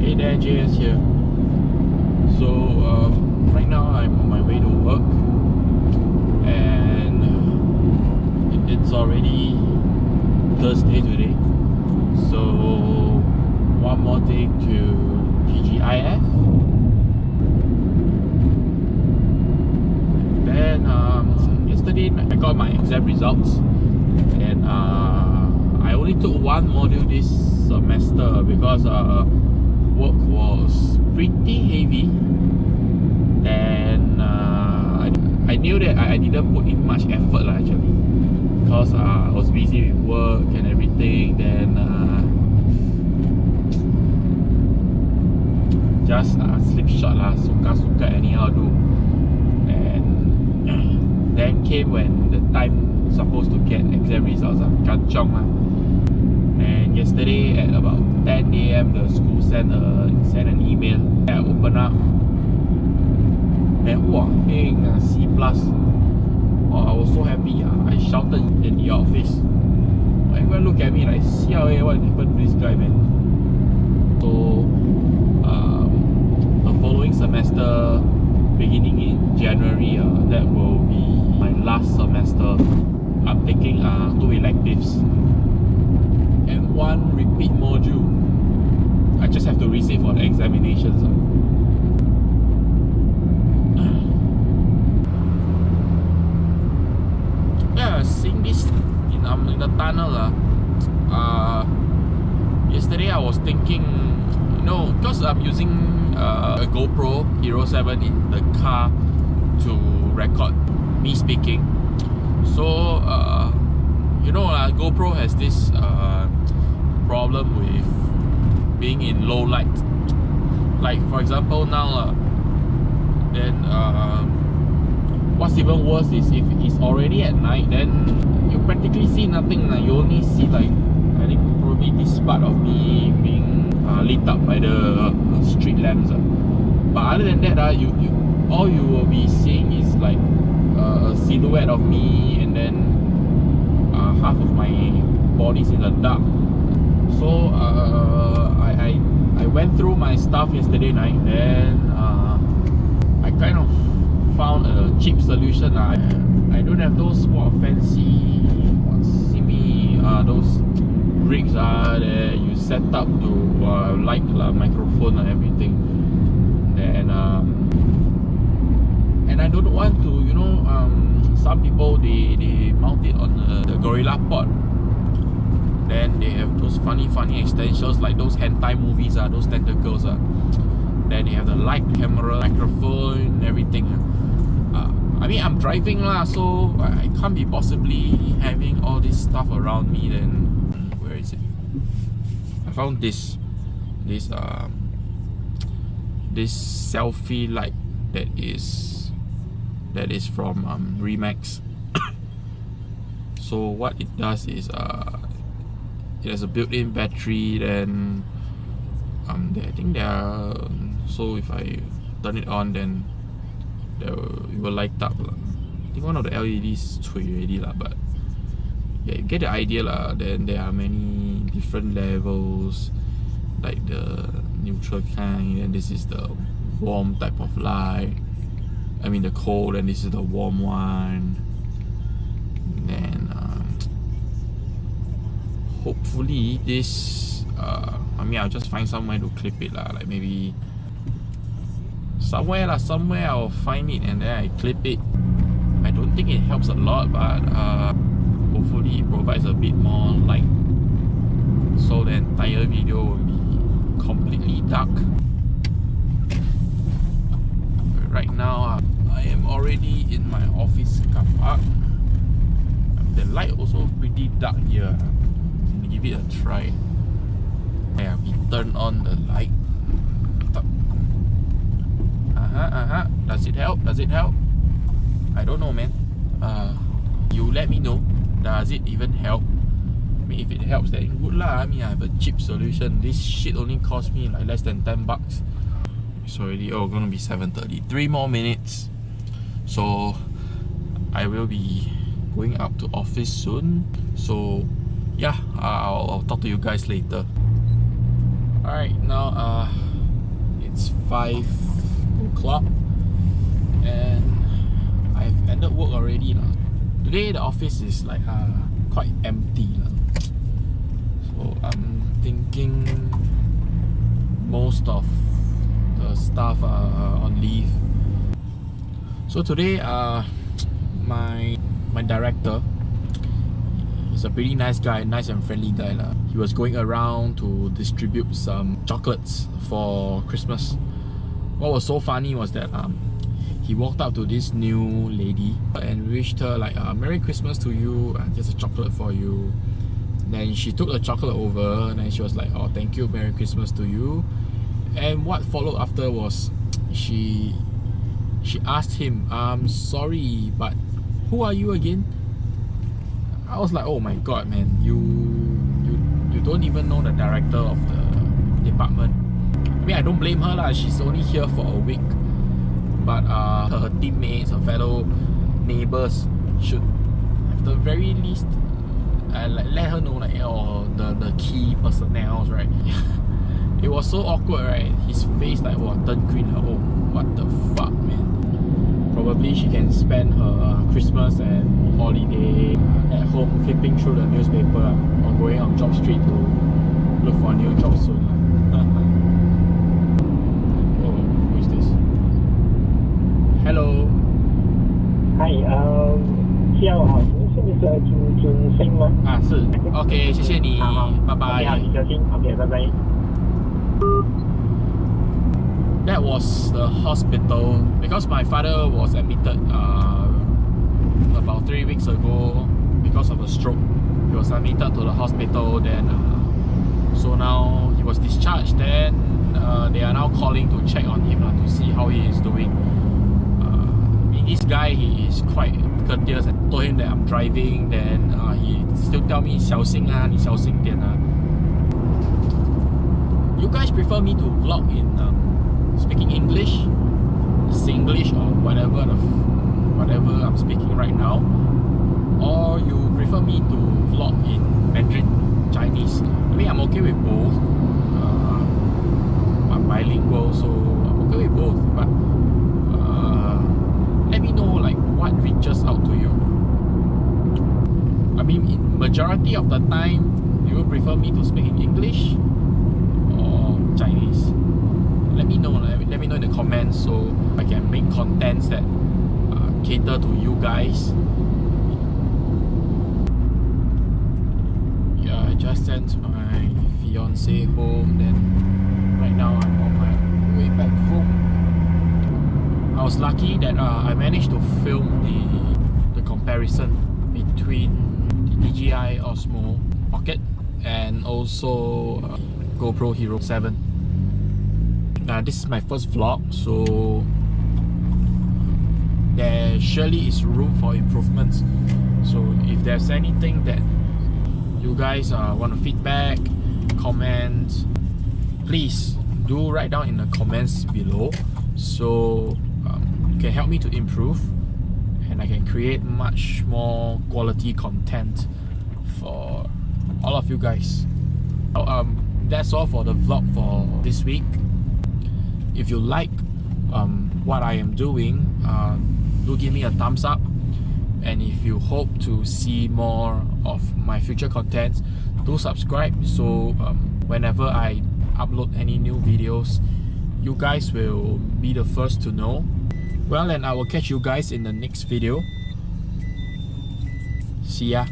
Hey there, JS here. So right now I'm on my way to work, and it's already Thursday today. So one more day to TGIF. Then yesterday I got my exam results, and I only took one module this semester because work was pretty heavy, and I knew that I didn't put in much effort actually, because I was busy with work and everything. Then just slip shot lah, suka anyhow do. And then came when the time supposed to get exam results, kanchong lah. And yesterday at about 10 AM the school sent an email. I opened up and wow, C+. Oh, I was so happy. I shouted in the office. Everyone look at me like, siao, what happened to this guy, man? So the following semester, beginning in January, that will be my last semester. I'm taking 2 electives and 1 repeat module. I just have to resit for the examinations. Yeah, seeing this in the tunnel. Yesterday I was thinking, because I'm using a GoPro Hero 7 in the car to record me speaking. So GoPro has this problem with being in low light. Like for example now, then what's even worse is if it's already at night, then you practically see nothing. You only see like, I think probably this part of me being lit up by the street lamps. But other than that, all you will be seeing is like a silhouette of me, and then half of my body's in the dark. So I went through my stuff yesterday night, then I kind of found a cheap solution. I don't have those more fancy those rigs that you set up to like microphone and everything. And I don't want to, some people they mount it on the Gorilla Pod. Then they have those funny extensions like those hentai movies, those tentacles. Then they have the light, camera, microphone, everything. I mean, I'm driving lah, so I can't be possibly having all this stuff around me. Then where is it? I found this selfie light that is from Remax. So what it does is it has a built-in battery. Then I think there are, so if I turn it on, then it will light up. I think one of the LEDs is already lah, but yeah, you get the idea lah. Then there are many different levels, like the neutral kind, and this is the warm type of light. I mean the cold, and this is the warm one. Then hopefully this I'll just find somewhere to clip it lah, like maybe somewhere I'll find it and then I clip it. I don't think it helps a lot, but hopefully it provides a bit more light, so the entire video will be completely dark. Right now I am already in my office car park. The light also pretty dark here. Give it a try. Yeah, we turn on the light. Does it help? I don't know, man. You let me know. Does it even help? I mean, if it helps, then good lah. I mean, I have a cheap solution. This shit only cost me like less than 10 bucks. It's already gonna be 7:30. 3 more minutes. So I will be going up to office soon. So yeah, I'll talk to you guys later. Alright, now it's 5 o'clock and I've ended work already. Today the office is like quite empty. So I'm thinking most of the staff are on leave. So today my director is a pretty nice guy, nice and friendly guy. He was going around to distribute some chocolates for Christmas. What was so funny was that he walked up to this new lady and wished her like Merry Christmas to you, just a chocolate for you. Then she took the chocolate over and then she was like, oh, thank you, Merry Christmas to you. And what followed after was she asked him, sorry, but who are you again? I was like, oh my god, man, you don't even know the director of the department. I mean, I don't blame her lah. She's only here for a week, but her teammates, her fellow neighbors should, at the very least, like, let her know like the key personnel, right? It was so awkward, right? His face like turned green. Oh, what the fuck, man? Probably she can spend her Christmas and holiday at home flipping through the newspaper or going on job street to look for a new job soon. Oh, who is this? Hello. Hi, 下午好，是Mr. 准星吗？是 OK， 谢谢你，拜拜。好，你小心 ，OK， 拜拜。That was the hospital because my father was admitted about 3 weeks ago because of a stroke. He was admitted to the hospital, then so now he was discharged. Then they are now calling to check on him to see how he is doing. This guy, he is quite courteous. I told him that I'm driving, then he still tell me 小心啊，你小心点啊。You guys prefer me to vlog in speaking English, Singlish, or whatever I'm speaking right now, or you prefer me to vlog in Mandarin, Chinese? I mean, I'm okay with both. I'm bilingual, so I'm okay with both. But let me know like what reaches out to you. I mean, in majority of the time, you prefer me to speak in English or Chinese? Let me know. Let me know in the comments so I can make contents that cater to you guys. Yeah, I just sent my fiance home. Then right now I'm on my way back home. I was lucky that I managed to film the comparison between the DJI Osmo Pocket and also GoPro Hero 7. This is my first vlog, so there surely is room for improvements. So if there's anything that you guys want to feedback, comment, please do write down in the comments below, so you can help me to improve and I can create much more quality content for all of you guys. So, that's all for the vlog for this week. If you like what I am doing, do give me a thumbs up, and if you hope to see more of my future content, do subscribe so whenever I upload any new videos, you guys will be the first to know. Well, and I will catch you guys in the next video. See ya.